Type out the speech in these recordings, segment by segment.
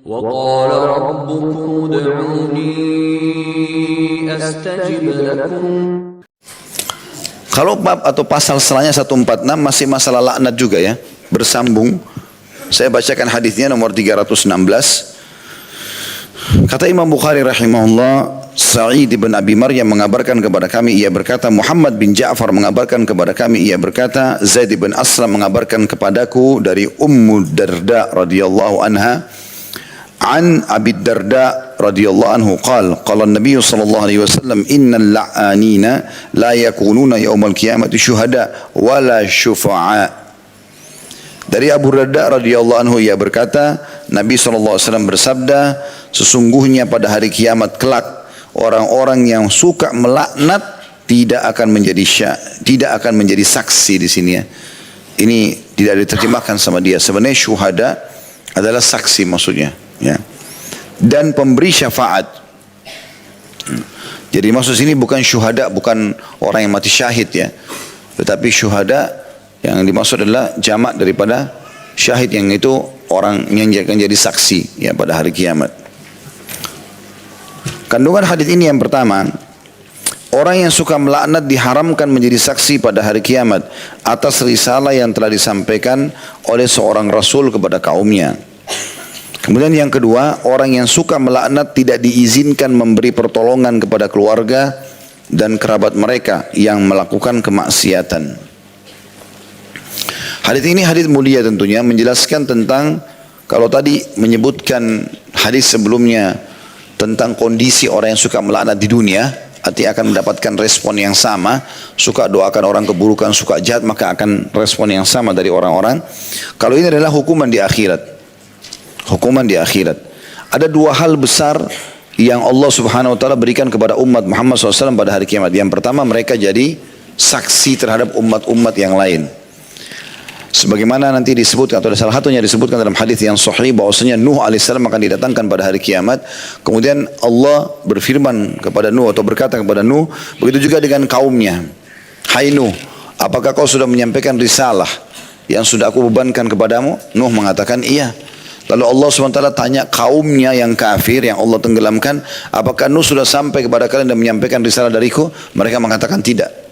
وقال ربكم ادعوني أستجب لكم. Kalau bab atau pasal setelahnya 146 masih masalah laknat juga ya, bersambung. Saya bacakan hadisnya nomor 316. Kata Imam Bukhari rahimahullah, Sa'id bin Abi Maryam mengabarkan kepada kami, ia berkata, Muhammad bin Ja'far mengabarkan kepada kami, ia berkata, Zaid bin Aslam mengabarkan kepadaku dari Ummu Darda radhiyallahu anha, an Abi Darda radhiyallahu anhu qala Nabi sallallahu alaihi wasallam, innal la'anina la yakununa yaumal qiyamati syuhada wala syufa'a. Dari Abu Darda radhiyallahu anhu, ia berkata, Nabi sallallahu alaihi wasallam bersabda, sesungguhnya pada hari kiamat kelak orang-orang yang suka melaknat tidak akan menjadi saksi di sini ya. Ini tidak diterjemahkan sama dia. Sebenarnya syuhada adalah saksi maksudnya ya. Dan pemberi syafaat. Jadi maksud sini bukan syuhada, bukan orang yang mati syahid ya. Tetapi syuhada yang dimaksud adalah jamak daripada syahid, yang itu orang yang akan jadi saksi ya pada hari kiamat. Kandungan hadis ini yang pertama, orang yang suka melaknat diharamkan menjadi saksi pada hari kiamat atas risalah yang telah disampaikan oleh seorang rasul kepada kaumnya. Kemudian yang kedua, orang yang suka melaknat tidak diizinkan memberi pertolongan kepada keluarga dan kerabat mereka yang melakukan kemaksiatan. Hadis ini hadis mulia tentunya, menjelaskan tentang, kalau tadi menyebutkan hadis sebelumnya tentang kondisi orang yang suka melaknat di dunia, artinya akan mendapatkan respon yang sama, suka doakan orang keburukan, suka jahat, maka akan respon yang sama dari orang-orang. Kalau ini adalah hukuman di akhirat. Hukuman di akhirat. Ada dua hal besar yang Allah subhanahu wa ta'ala berikan kepada umat Muhammad SAW pada hari kiamat. Yang pertama, mereka jadi saksi terhadap umat-umat yang lain. Sebagaimana nanti disebutkan, atau salah satunya disebutkan dalam hadis yang sahih, bahwasanya Nuh alaihissalam akan didatangkan pada hari kiamat. Kemudian Allah berfirman kepada Nuh, atau berkata kepada Nuh, begitu juga dengan kaumnya. Hai Nuh, apakah kau sudah menyampaikan risalah yang sudah aku bebankan kepadamu? Nuh mengatakan iya. Lalu Allah SWT tanya kaumnya yang kafir, yang Allah tenggelamkan, apakah Nuh sudah sampai kepada kalian dan menyampaikan risalah dariku? Mereka mengatakan tidak.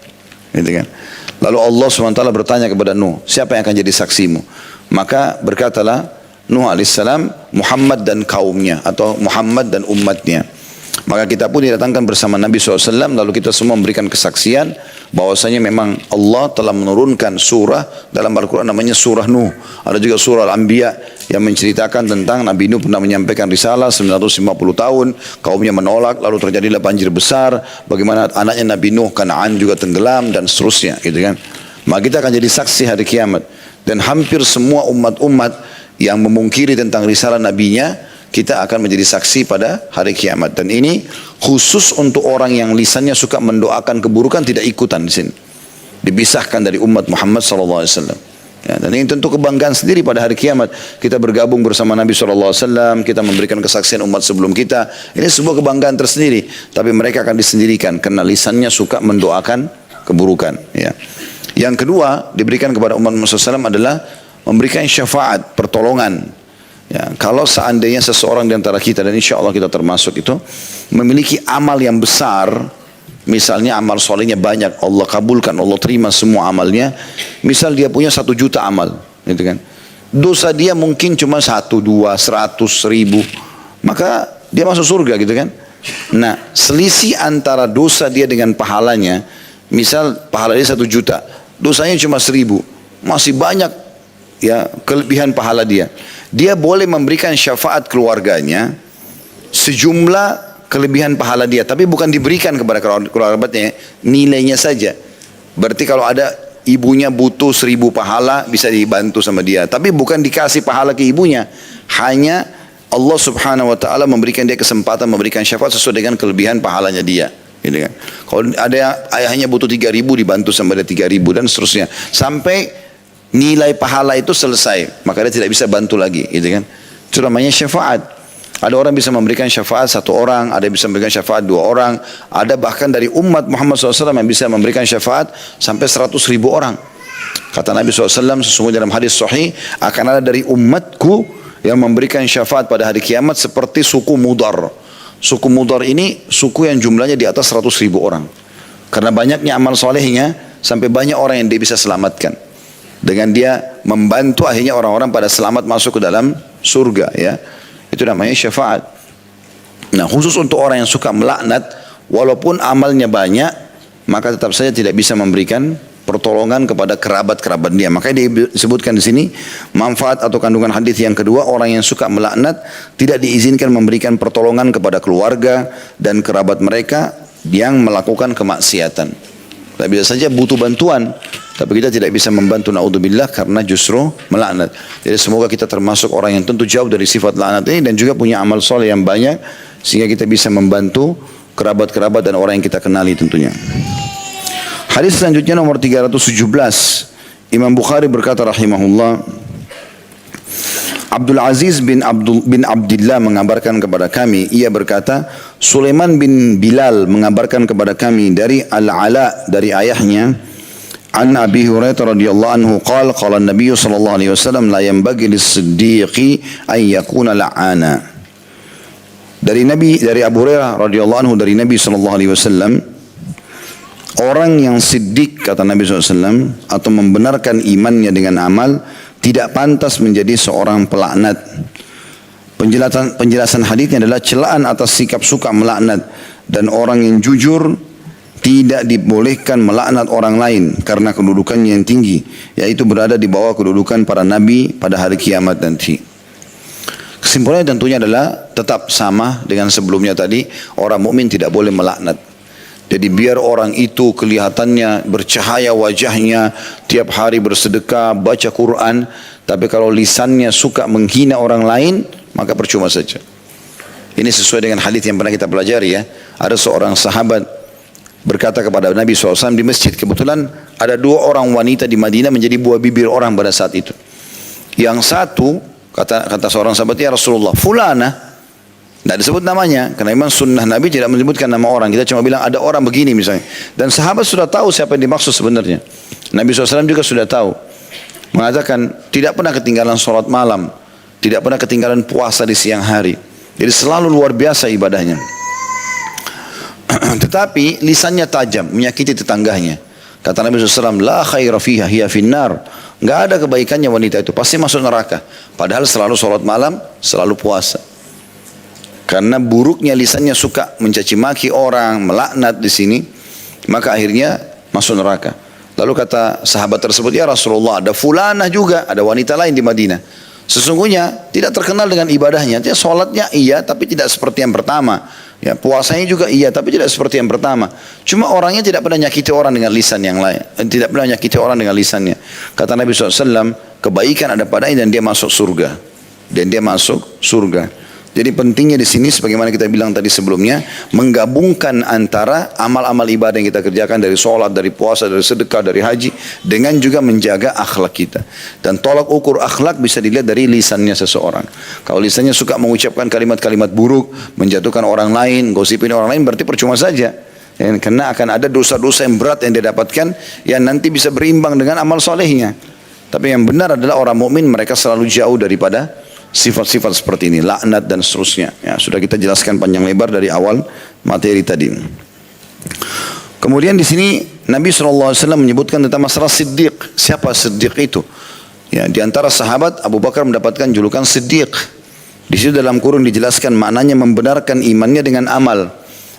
Gitu kan? Lalu Allah SWT bertanya kepada Nuh, siapa yang akan jadi saksimu? Maka berkatalah Nuh alaihissalam, Muhammad dan kaumnya, atau Muhammad dan umatnya. Maka kita pun didatangkan bersama Nabi SAW, lalu kita semua memberikan kesaksian bahwasanya memang Allah telah menurunkan surah dalam Al-Quran namanya surah Nuh. Ada juga surah Al-Anbiya yang menceritakan tentang Nabi Nuh pernah menyampaikan risalah 950 tahun, kaumnya menolak, lalu terjadilah banjir besar, bagaimana anaknya Nabi Nuh Kan'an juga tenggelam dan seterusnya gitu kan. Maka kita akan jadi saksi hari kiamat, dan hampir semua umat-umat yang memungkiri tentang risalah nabinya, kita akan menjadi saksi pada hari kiamat. Dan ini khusus untuk orang yang lisannya suka mendoakan keburukan, tidak ikutan di sini. Dipisahkan dari umat Muhammad SAW. Ya, dan ini tentu kebanggaan sendiri pada hari kiamat. Kita bergabung bersama Nabi SAW, kita memberikan kesaksian umat sebelum kita. Ini sebuah kebanggaan tersendiri. Tapi mereka akan disendirikan karena lisannya suka mendoakan keburukan. Ya. Yang kedua diberikan kepada umat Muhammad SAW adalah memberikan syafaat, pertolongan. Ya, kalau seandainya seseorang di antara kita, dan insya Allah kita termasuk itu, memiliki amal yang besar, misalnya amal solehnya banyak, Allah kabulkan, Allah terima semua amalnya. Misal dia punya 1 juta amal, gitu kan. Dosa dia mungkin cuma 1, 2, 100, 1000, maka dia masuk surga gitu kan. Nah, selisih antara dosa dia dengan pahalanya, misal pahala dia 1 juta, dosanya cuma 1000, masih banyak ya kelebihan pahala dia. Dia boleh memberikan syafaat keluarganya sejumlah kelebihan pahala dia, tapi bukan diberikan kepada kerabatnya, nilainya saja. Berarti kalau ada ibunya butuh 1000 pahala, bisa dibantu sama dia, tapi bukan dikasih pahala ke ibunya. Hanya Allah subhanahu wa ta'ala memberikan dia kesempatan memberikan syafaat sesuai dengan kelebihan pahalanya dia, gitu kan. Kalau ada ayahnya butuh 3000, dibantu sama dia 3000, dan seterusnya sampai nilai pahala itu selesai, maka dia tidak bisa bantu lagi, gitu kan. Itu namanya syafaat. Ada orang bisa memberikan syafaat 1 orang, ada bisa memberikan syafaat 2 orang, ada bahkan dari umat Muhammad SAW yang bisa memberikan syafaat sampai 100.000 orang. Kata Nabi SAW, sesungguhnya dalam hadis sahih, akan ada dari umatku yang memberikan syafaat pada hari kiamat seperti suku Mudar. Suku Mudar ini suku yang jumlahnya di atas 100.000 orang. Karena banyaknya amal solehnya, sampai banyak orang yang dia bisa selamatkan. Dengan dia membantu akhirnya orang-orang pada selamat masuk ke dalam surga, ya. Itu namanya syafaat. Nah, khusus untuk orang yang suka melaknat, walaupun amalnya banyak, maka tetap saja tidak bisa memberikan pertolongan kepada kerabat-kerabat dia. Makanya disebutkan di sini manfaat atau kandungan hadis yang kedua, orang yang suka melaknat tidak diizinkan memberikan pertolongan kepada keluarga dan kerabat mereka yang melakukan kemaksiatan. Kita bisa saja butuh bantuan, tapi kita tidak bisa membantu, naudzubillah, karena justru melaknat. Jadi semoga kita termasuk orang yang tentu jauh dari sifat laknat ini dan juga punya amal soleh yang banyak sehingga kita bisa membantu kerabat-kerabat dan orang yang kita kenali tentunya. Hadis selanjutnya nomor 317. Imam Bukhari berkata rahimahullah, Abdul Aziz bin Abdullah mengabarkan kepada kami, ia berkata, Sulaiman bin Bilal mengabarkan kepada kami dari Al-Ala, dari ayahnya, an Abi Hurairah radhiyallahu anhu qala qala Nabi sallallahu alaihi wasallam la yanbaghi lis-siddiqi an yakuna la'ana. Dari Abu Hurairah radhiyallahu anhu dari Nabi sallallahu alaihi wasallam, orang yang siddiq, kata Nabi SAW, atau membenarkan imannya dengan amal, tidak pantas menjadi seorang pelaknat. Penjelasan hadisnya adalah celaan atas sikap suka melaknat, dan orang yang jujur tidak dibolehkan melaknat orang lain karena kedudukannya yang tinggi, yaitu berada di bawah kedudukan para nabi pada hari kiamat nanti. Kesimpulannya tentunya adalah tetap sama dengan sebelumnya tadi, orang mukmin tidak boleh melaknat. Jadi biar orang itu kelihatannya bercahaya wajahnya, tiap hari bersedekah, baca Quran, tapi kalau lisannya suka menghina orang lain, maka percuma saja. Ini sesuai dengan hadis yang pernah kita pelajari, ya. Ada seorang sahabat berkata kepada Nabi SAW di masjid, kebetulan ada dua orang wanita di Madinah menjadi buah bibir orang pada saat itu. Yang satu, kata seorang sahabat, ya Rasulullah, fulana. Tidak disebut namanya, karena memang sunnah Nabi tidak menyebutkan nama orang. Kita cuma bilang ada orang begini misalnya. Dan sahabat sudah tahu siapa yang dimaksud sebenarnya. Nabi SAW juga sudah tahu. Mengatakan tidak pernah ketinggalan sholat malam, tidak pernah ketinggalan puasa di siang hari. Jadi selalu luar biasa ibadahnya. Tetapi lisannya tajam, menyakiti tetangganya. Kata Nabi SAW, la khaira fiha hiya finnar. Nggak ada kebaikannya wanita itu, pasti masuk neraka. Padahal selalu sholat malam, selalu puasa. Karena buruknya lisannya suka mencaci maki orang, melaknat di sini, maka akhirnya masuk neraka. Lalu kata sahabat tersebut, ya Rasulullah, ada fulanah juga, ada wanita lain di Madinah. Sesungguhnya tidak terkenal dengan ibadahnya. Dia sholatnya iya, tapi tidak seperti yang pertama. Ya, puasanya juga iya, tapi tidak seperti yang pertama. Cuma orangnya tidak pernah nyakiti orang dengan lisan yang lain. Tidak pernah nyakiti orang dengan lisannya. Kata Nabi SAW, kebaikan ada padanya dan dia masuk surga. Dan dia masuk surga. Jadi pentingnya di sini, sebagaimana kita bilang tadi sebelumnya, menggabungkan antara amal-amal ibadah yang kita kerjakan dari sholat, dari puasa, dari sedekah, dari haji, dengan juga menjaga akhlak kita. Dan tolak ukur akhlak bisa dilihat dari lisannya seseorang. Kalau lisannya suka mengucapkan kalimat-kalimat buruk, menjatuhkan orang lain, gosipin orang lain, berarti percuma saja. Karena akan ada dosa-dosa yang berat yang dia dapatkan, yang nanti bisa berimbang dengan amal solehnya. Tapi yang benar adalah orang mukmin, mereka selalu jauh daripada sifat-sifat seperti ini, laknat dan seterusnya. Ya, sudah kita jelaskan panjang lebar dari awal materi tadi. Kemudian di sini Nabi SAW menyebutkan tentang masalah siddiq. Siapa siddiq itu? Ya, di antara sahabat Abu Bakar mendapatkan julukan siddiq. Di situ dalam kurung dijelaskan maknanya membenarkan imannya dengan amal.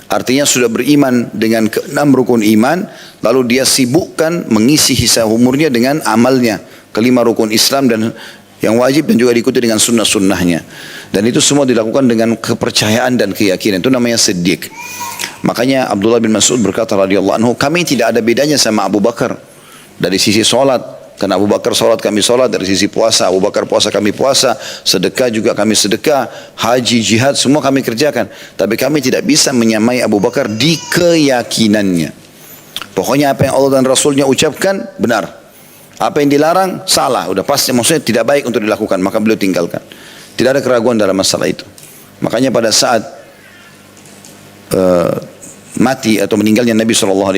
Artinya sudah beriman dengan ke-6 rukun iman, lalu dia sibukkan mengisi sisa umurnya dengan amalnya, ke-5 rukun Islam dan yang wajib dan juga diikuti dengan sunnah-sunnahnya. Dan itu semua dilakukan dengan kepercayaan dan keyakinan. Itu namanya siddiq. Makanya Abdullah bin Mas'ud berkata radhiyallahu anhu, kami tidak ada bedanya sama Abu Bakar dari sisi solat. Karena Abu Bakar solat, kami solat. Dari sisi puasa, Abu Bakar puasa, kami puasa. Sedekah juga kami sedekah. Haji, jihad, semua kami kerjakan. Tapi kami tidak bisa menyamai Abu Bakar di keyakinannya. Pokoknya apa yang Allah dan Rasulnya ucapkan, benar. Apa yang dilarang, salah. Udah pasti, maksudnya tidak baik untuk dilakukan, maka beliau tinggalkan. Tidak ada keraguan dalam masalah itu. Makanya pada saat mati atau meninggalnya Nabi SAW,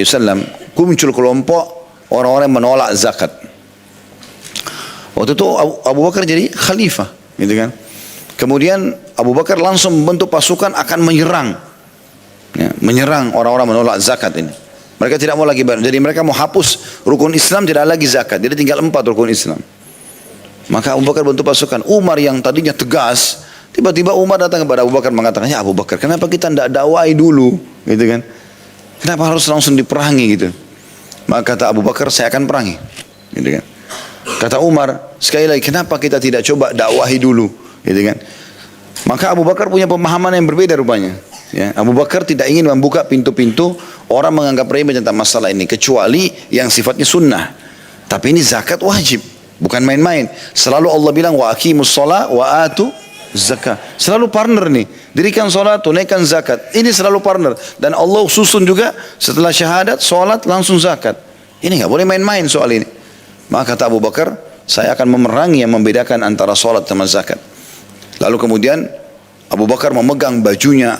muncul kelompok orang-orang yang menolak zakat. Waktu itu Abu Bakar jadi khalifah, gitu kan? Kemudian Abu Bakar langsung membentuk pasukan akan menyerang. Ya, menyerang orang-orang menolak zakat ini. Mereka tidak mau lagi, jadi mereka mau hapus rukun Islam, tidak lagi zakat. Jadi tinggal 4 rukun Islam. Maka Abu Bakar bentuk pasukan. Umar yang tadinya tegas, tiba-tiba Umar datang kepada Abu Bakar mengatakan, ya Abu Bakar, kenapa kita tidak dakwai dulu? Gitu kan? Kenapa harus langsung diperangi gitu? Maka kata Abu Bakar, saya akan perangi. Gitu kan? Kata Umar, sekali lagi, kenapa kita tidak coba dakwahi dulu? Gitu kan? Maka Abu Bakar punya pemahaman yang berbeda rupanya. Ya, Abu Bakar tidak ingin membuka pintu-pintu orang menganggap remeh tentang masalah ini, kecuali yang sifatnya sunnah. Tapi ini zakat wajib, bukan main-main. Selalu Allah bilang wa aqimus shalah wa atu zakat. Selalu partner nih. Dirikan salat, tunaikan zakat. Ini selalu partner. Dan Allah susun juga setelah syahadat, salat langsung zakat. Ini nggak boleh main-main soal ini. Maka kata Abu Bakar, saya akan memerangi yang membedakan antara salat sama zakat. Lalu kemudian Abu Bakar memegang bajunya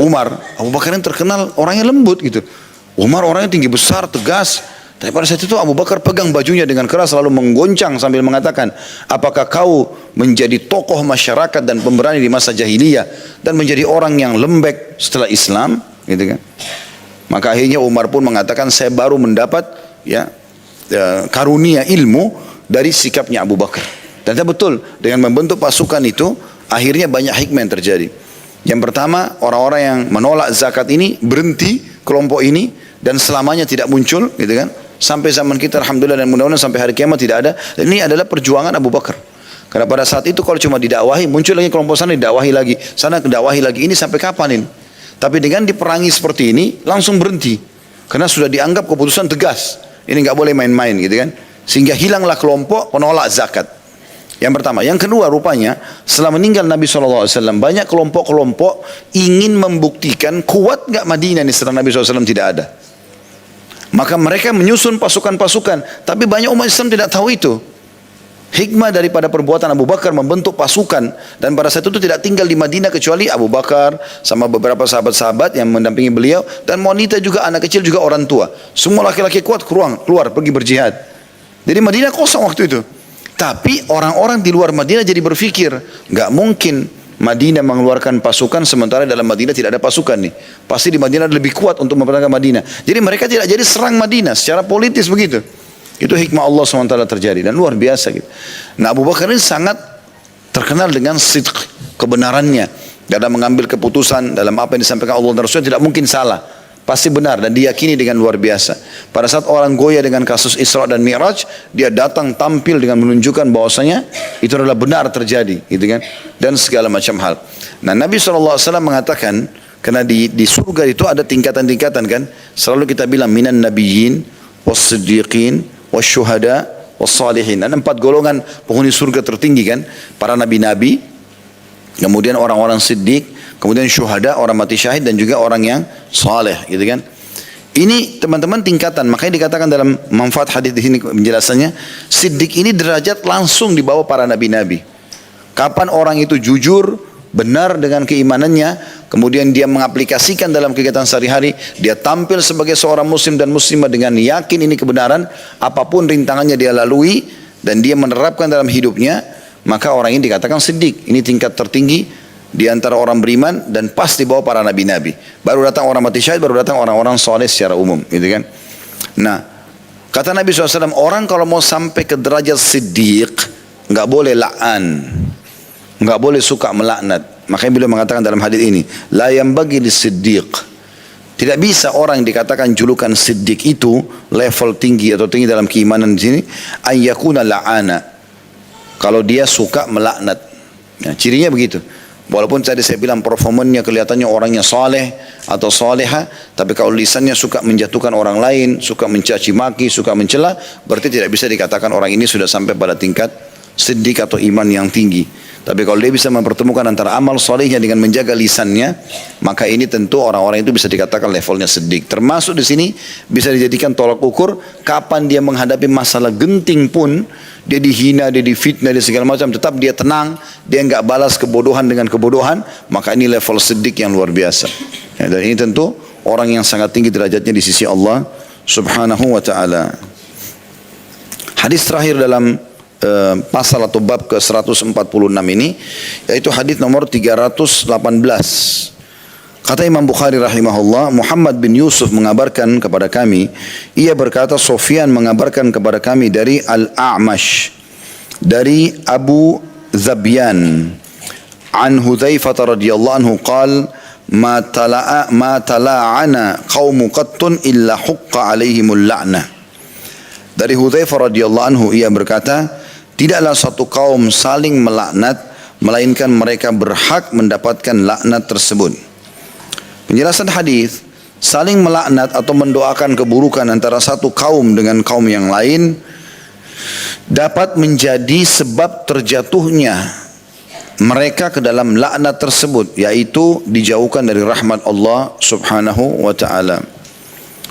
Umar. Abu Bakar yang terkenal orangnya lembut gitu. Umar orangnya tinggi besar, tegas. Tapi pada saat itu Abu Bakar pegang bajunya dengan keras lalu menggoncang sambil mengatakan, apakah kau menjadi tokoh masyarakat dan pemberani di masa jahiliyah dan menjadi orang yang lembek setelah Islam? Gitu kan. Maka akhirnya Umar pun mengatakan, saya baru mendapat karunia ilmu dari sikapnya Abu Bakar. Dan betul, dengan membentuk pasukan itu akhirnya banyak hikmah yang terjadi. Yang pertama, orang-orang yang menolak zakat ini berhenti, kelompok ini, dan selamanya tidak muncul, gitu kan? Sampai zaman kita, alhamdulillah dan mudah-mudahan sampai hari kiamat tidak ada. Dan ini adalah perjuangan Abu Bakar. Karena pada saat itu kalau cuma didakwahi, muncul lagi kelompok sana didakwahi lagi, sana didakwahi lagi. Ini sampai kapan ini? Tapi dengan diperangi seperti ini, langsung berhenti. Karena sudah dianggap keputusan tegas. Ini nggak boleh main-main, gitu kan? Sehingga hilanglah kelompok penolak zakat. Yang pertama. Yang kedua, rupanya setelah meninggal Nabi SAW, banyak kelompok-kelompok ingin membuktikan kuat nggak Madinah ini setelah Nabi SAW tidak ada. Maka mereka menyusun pasukan-pasukan. Tapi banyak umat Islam tidak tahu itu. Hikmah daripada perbuatan Abu Bakar membentuk pasukan. Dan pada saat itu tidak tinggal di Madinah kecuali Abu Bakar sama beberapa sahabat-sahabat yang mendampingi beliau. Dan wanita juga, anak kecil juga, orang tua. Semua laki-laki kuat keluar pergi berjihad. Jadi Madinah kosong waktu itu. Tapi orang-orang di luar Madinah jadi berpikir, nggak mungkin Madinah mengeluarkan pasukan sementara dalam Madinah tidak ada pasukan nih. Pasti di Madinah lebih kuat untuk mempertahankan Madinah. Jadi mereka tidak jadi serang Madinah secara politis begitu. Itu hikmah Allah SWT terjadi dan luar biasa gitu. Nah, Abu Bakar ini sangat terkenal dengan sidq, kebenarannya dalam mengambil keputusan, dalam apa yang disampaikan Allah dan Rasulnya tidak mungkin salah. Pasti benar dan diyakini dengan luar biasa. Pada saat orang goyah dengan kasus Isra dan Mi'raj, dia datang tampil dengan menunjukkan bahwasanya itu adalah benar terjadi, gitu kan? Dan segala macam hal. Nah, Nabi SAW mengatakan, karena di surga itu ada tingkatan-tingkatan kan? Selalu kita bilang minan nabiyyin, was-siddiqin, was-syuhada, was-salihin. Ada 4 golongan penghuni surga tertinggi kan? Para nabi-nabi, kemudian orang-orang siddiq, kemudian syuhada, orang mati syahid, dan juga orang yang saleh, gitu kan. Ini teman-teman tingkatan, makanya dikatakan dalam manfaat hadis di sini penjelasannya, siddiq ini derajat langsung di bawah para nabi-nabi. Kapan orang itu jujur, benar dengan keimanannya, kemudian dia mengaplikasikan dalam kegiatan sehari-hari, dia tampil sebagai seorang muslim dan muslimah dengan yakin ini kebenaran, apapun rintangannya dia lalui, dan dia menerapkan dalam hidupnya, maka orang ini dikatakan siddiq. Ini tingkat tertinggi di antara orang beriman dan pas di bawah para nabi-nabi. Baru datang orang mati syahid, baru datang orang-orang soleh secara umum, gitu kan. Nah, kata Nabi SAW, orang kalau mau sampai ke derajat siddiq, nggak boleh la'an, nggak boleh suka melaknat. Makanya beliau mengatakan dalam hadis ini, la yambagi lis-siddiq. Tidak bisa orang yang dikatakan julukan siddiq itu level tinggi atau tinggi dalam keimanan di sini, ayyakuna la'ana. Kalau dia suka melaknat, ya, cirinya begitu. Walaupun tadi saya bilang performanya kelihatannya orangnya saleh atau saleha, tapi kalau lisannya suka menjatuhkan orang lain, suka mencaci maki, suka mencela, berarti tidak bisa dikatakan orang ini sudah sampai pada tingkat siddiq atau iman yang tinggi. Tapi kalau dia bisa mempertemukan antara amal salehnya dengan menjaga lisannya, maka ini tentu orang-orang itu bisa dikatakan levelnya siddiq. Termasuk di sini bisa dijadikan tolak ukur kapan dia menghadapi masalah genting pun, dia dihina, dia difitnah, dia segala macam, tetap dia tenang, dia enggak balas kebodohan dengan kebodohan, maka ini level siddiq yang luar biasa. Ya, dan ini tentu orang yang sangat tinggi derajatnya di sisi Allah Subhanahu wa taala. Hadis terakhir dalam pasal atau bab ke 146 ini, yaitu hadis nomor 318. Kata Imam Bukhari rahimahullah, Muhammad bin Yusuf mengabarkan kepada kami, ia berkata Sufyan mengabarkan kepada kami dari Al-A'mash, dari Abu Zabyan, an Hudzaifah radhiyallahu anhu qala ma tala'ana qaumu qattun illa huqqa alaihimul la'nah. Dari Hudzaifah radhiyallahu anhu ia berkata, tidaklah satu kaum saling melaknat melainkan mereka berhak mendapatkan laknat tersebut. Penjelasan hadis, saling melaknat atau mendoakan keburukan antara satu kaum dengan kaum yang lain dapat menjadi sebab terjatuhnya mereka ke dalam laknat tersebut, yaitu dijauhkan dari rahmat Allah subhanahu wa ta'ala.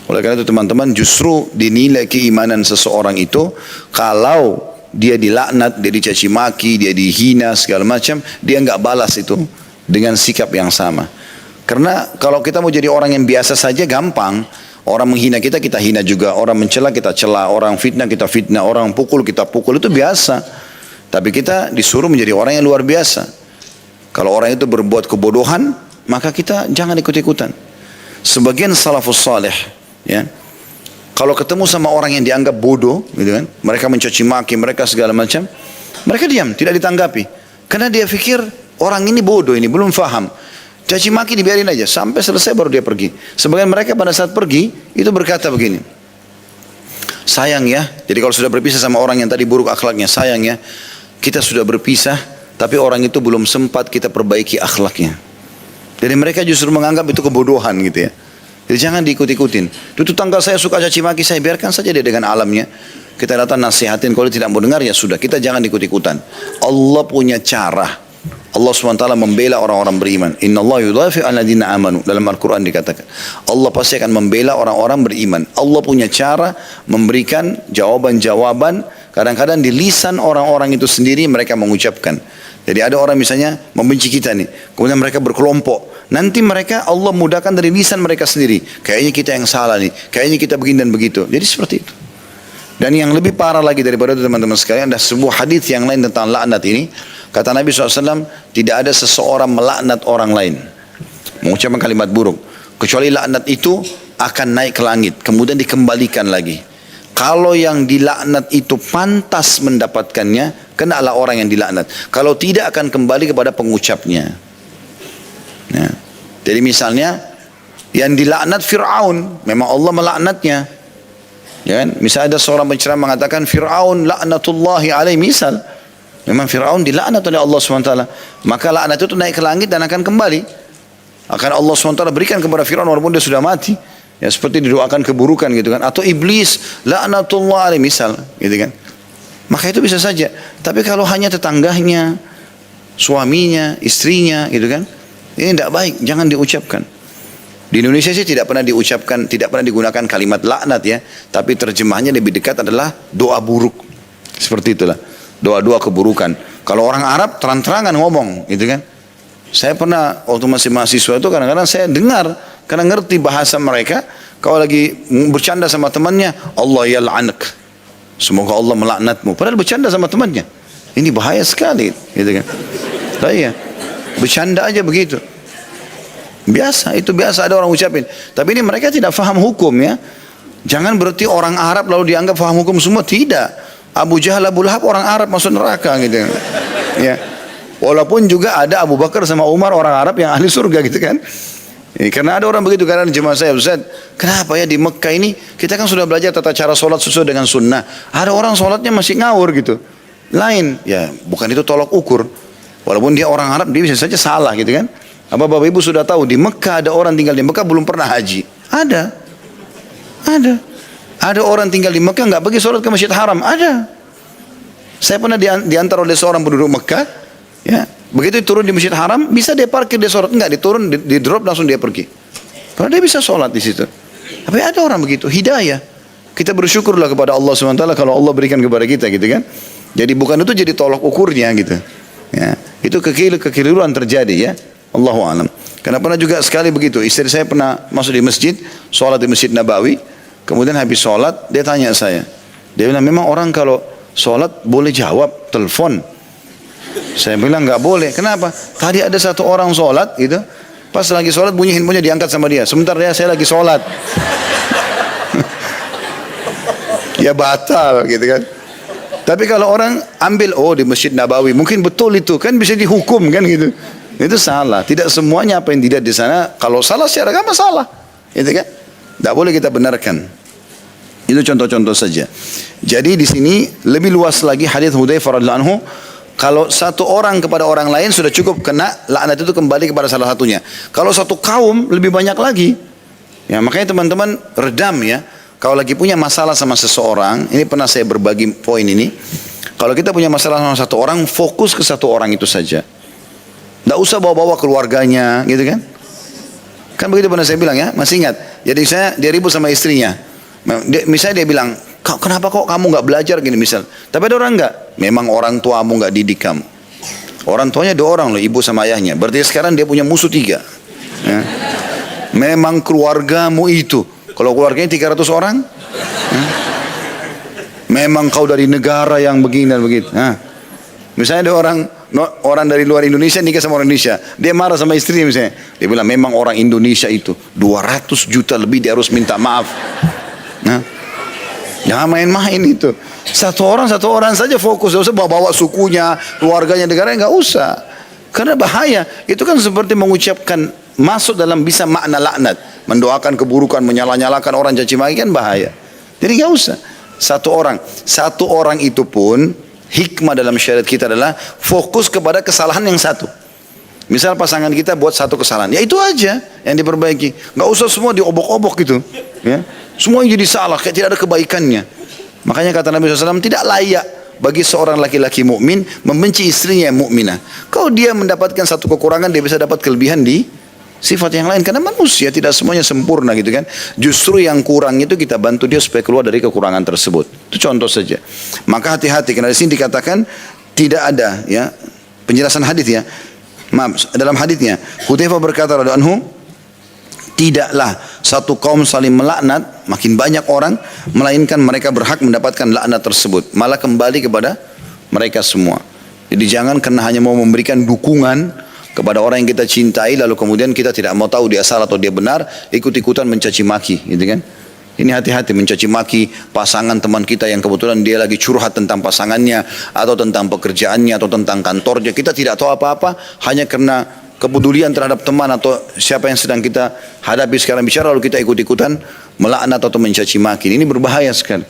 Oleh karena itu teman-teman, justru dinilai keimanan seseorang itu kalau dia dilaknat, dia dicaci maki, dia dihina segala macam, dia enggak balas itu dengan sikap yang sama. Karena kalau kita mau jadi orang yang biasa saja gampang, orang menghina kita, kita hina juga, orang mencela kita cela, orang fitnah kita fitnah, orang pukul kita pukul, itu biasa. Tapi kita disuruh menjadi orang yang luar biasa. Kalau orang itu berbuat kebodohan, maka kita jangan ikut-ikutan. Sebagian salafus saleh, ya, kalau ketemu sama orang yang dianggap bodoh, gitu kan, mereka mencaci maki, mereka segala macam, mereka diam, tidak ditanggapi, karena dia pikir orang ini bodoh, ini belum faham. Caci maki dibiarin aja, sampai selesai baru dia pergi. Sebagian mereka pada saat pergi itu berkata begini, sayang ya, jadi kalau sudah berpisah sama orang yang tadi buruk akhlaknya, sayang ya, kita sudah berpisah, tapi orang itu belum sempat kita perbaiki akhlaknya. Jadi mereka justru menganggap itu kebodohan gitu ya. Jadi jangan diikut-ikutin. Itu tetangga saya suka caci maki saya, biarkan saja dia dengan alamnya. Kita datang nasihatin, kalau tidak mau dengar ya sudah, kita jangan ikut-ikutan. Allah punya cara. Allah SWT membela orang-orang beriman. Inna Allah yudhafi al-ladina amanu. Dalam Al-Quran dikatakan, Allah pasti akan membela orang-orang beriman. Allah punya cara memberikan jawaban-jawaban. Kadang-kadang di lisan orang-orang itu sendiri mereka mengucapkan. Jadi ada orang misalnya membenci kita nih, kemudian mereka berkelompok. Nanti mereka Allah mudahkan dari lisan mereka sendiri. Kayaknya kita yang salah nih, kayaknya kita begini dan begitu. Jadi seperti itu. Dan yang lebih parah lagi daripada itu teman-teman sekalian, ada sebuah hadis yang lain tentang laknat ini. Kata Nabi SAW, tidak ada seseorang melaknat orang lain, mengucapkan kalimat buruk, kecuali laknat itu akan naik ke langit, kemudian dikembalikan lagi. Kalau yang dilaknat itu pantas mendapatkannya, kenalah orang yang dilaknat. Kalau tidak, akan kembali kepada pengucapnya. Nah, jadi misalnya yang dilaknat Fir'aun, memang Allah melaknatnya. Ya kan? Misalnya ada seorang penceramah mengatakan Fir'aun laknatullahi alaih, misal memang Fir'aun dilaknat oleh Allah SWT, maka laknat itu naik ke langit dan akan kembali. Akan Allah SWT berikan kepada Fir'aun walaupun dia sudah mati. Ya seperti didoakan keburukan gitu kan. Atau iblis laknatullah alaih misal gitu kan. Maka itu bisa saja. Tapi kalau hanya tetangganya, suaminya, istrinya gitu kan, ini tidak baik, jangan diucapkan. Di Indonesia sih tidak pernah diucapkan, tidak pernah digunakan kalimat laknat ya. Tapi terjemahnya lebih dekat adalah doa buruk. Seperti itulah. Doa-doa keburukan. Kalau orang Arab terang-terangan ngomong gitu kan. Saya pernah waktu masih mahasiswa itu kadang-kadang saya dengar, karena ngerti bahasa mereka, kalau lagi bercanda sama temannya, Allah yal'anak, semoga Allah melaknatmu, padahal bercanda sama temannya. Ini bahaya sekali gitu kan. Iya, bercanda aja begitu. Biasa, itu biasa ada orang ucapin. Tapi ini mereka tidak faham hukum ya. Jangan berarti orang Arab lalu dianggap faham hukum semua, tidak. Abu Jahal, Abu Lahab orang Arab masuk neraka gitu ya. Walaupun juga ada Abu Bakar sama Umar orang Arab yang ahli surga gitu kan. Karena ada orang begitu, karena jemaah saya, Ustaz, kenapa ya di Mekah ini kita kan sudah belajar tata cara sholat sesuai dengan sunnah, ada orang sholatnya masih ngawur gitu. Lain, ya bukan itu tolok ukur. Walaupun dia orang Arab, dia bisa saja salah gitu kan. Apa Bapak Ibu sudah tahu di Mekah ada orang tinggal di Mekah belum pernah haji? Ada. Ada orang tinggal di Mekah nggak pergi sholat ke Masjid Haram? Ada. Saya pernah diantar oleh seorang penduduk Mekah, ya, begitu turun di Masjid Haram, bisa dia parkir, dia sholat, enggak, diturun, di drop langsung dia pergi. Karena dia bisa sholat di situ. Tapi ada orang begitu, hidayah. Kita bersyukurlah kepada Allah SWT kalau Allah berikan kepada kita gitu kan. Jadi bukan itu jadi tolok ukurnya gitu. Ya, itu kekeliruan terjadi ya. Allahu a'lam. Karena pernah juga sekali begitu, istri saya pernah masuk di masjid, sholat di Masjid Nabawi, kemudian habis sholat dia tanya saya, dia bilang memang orang kalau sholat boleh jawab telepon. Saya bilang nggak boleh. Kenapa? Tadi ada satu orang sholat gitu, pas lagi sholat bunyi handphonenya diangkat sama dia. Sebentar ya, saya lagi sholat. Ya batal gitu kan. Tapi kalau orang ambil, oh di Masjid Nabawi, mungkin betul itu, kan bisa dihukum kan gitu. Itu salah. Tidak semuanya apa yang dilihat di sana, kalau salah secara agama salah. Gitu kan? Tidak boleh kita benarkan. Itu contoh-contoh saja. Jadi di sini lebih luas lagi hadis Hudzaifah radhiyallahu anhu, kalau satu orang kepada orang lain sudah cukup kena laknat itu kembali kepada salah satunya. Kalau satu kaum lebih banyak lagi. Ya, makanya teman-teman redam ya. Kalau lagi punya masalah sama seseorang, ini pernah saya berbagi poin ini. Kalau kita punya masalah sama satu orang, fokus ke satu orang itu saja. Tidak usah bawa-bawa keluarganya, gitu kan? Kan begitu pernah saya bilang ya, masih ingat. Jadi dia ribut sama istrinya. Misalnya dia bilang, kenapa kok kamu nggak belajar gini misal. Tapi ada orang nggak, memang orang tuamu nggak didik kamu. Orang tuanya 2 orang loh, ibu sama ayahnya. Berarti sekarang dia punya musuh 3. Ya. Memang keluargamu itu. Kalau keluarganya 300 orang, memang kau dari negara yang begini dan begitu. Misalnya ada orang dari luar Indonesia nikah sama orang Indonesia, dia marah sama istrinya misalnya, dia bilang memang orang Indonesia itu 200 juta lebih dia harus minta maaf. Jangan main-main itu. Satu orang saja fokus, tidak usah bawa-bawa sukunya, keluarganya, negaranya, nggak usah. Karena bahaya. Itu kan seperti mengucapkan, masuk dalam bisa makna laknat, mendoakan keburukan, menyalah-nyalakan orang, caci maki, kan bahaya. Jadi nggak usah. Satu orang itu pun hikmah dalam syariat kita adalah fokus kepada kesalahan yang satu. Misal pasangan kita buat satu kesalahan, ya itu aja yang diperbaiki. Nggak usah semua diobok-obok gitu. Ya. Semua yang jadi salah, kayak tidak ada kebaikannya. Makanya kata Nabi SAW, tidak layak bagi seorang laki-laki mukmin membenci istrinya yang mukminah. Kalau dia mendapatkan satu kekurangan, dia bisa dapat kelebihan di sifat yang lain. Karena manusia tidak semuanya sempurna gitu kan. Justru yang kurang itu kita bantu dia supaya keluar dari kekurangan tersebut. Itu contoh saja. Maka hati-hati, karena di sini dikatakan tidak ada ya penjelasan hadis ya. Maaf, dalam hadisnya Hudzaifah berkata radhiyallahu anhu, tidaklah satu kaum saling melaknat, makin banyak orang, melainkan mereka berhak mendapatkan laknat tersebut, malah kembali kepada mereka semua. Jadi jangan karena hanya mau memberikan dukungan kepada orang yang kita cintai, lalu kemudian kita tidak mau tahu dia salah atau dia benar, ikut-ikutan mencaci maki, gitu kan? Ini hati-hati mencaci maki pasangan teman kita yang kebetulan dia lagi curhat tentang pasangannya, atau tentang pekerjaannya, atau tentang kantornya. Kita tidak tahu apa-apa, hanya karena kepedulian terhadap teman atau siapa yang sedang kita hadapi sekarang bicara, lalu kita ikut-ikutan melaknat atau mencaci maki. Ini berbahaya sekali.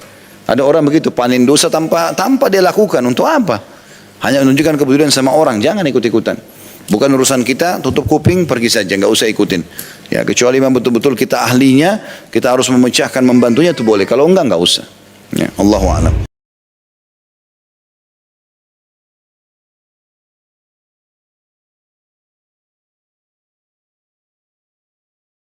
Ada orang begitu, panen dosa tanpa dia lakukan. Untuk apa? Hanya menunjukkan kepedulian sama orang. Jangan ikut-ikutan. Bukan urusan kita, tutup kuping, pergi saja, nggak usah ikutin. Ya, kecuali memang betul-betul kita ahlinya, kita harus memecahkan, membantunya, itu boleh. Kalau enggak usah. Ya, Allahu a'lam.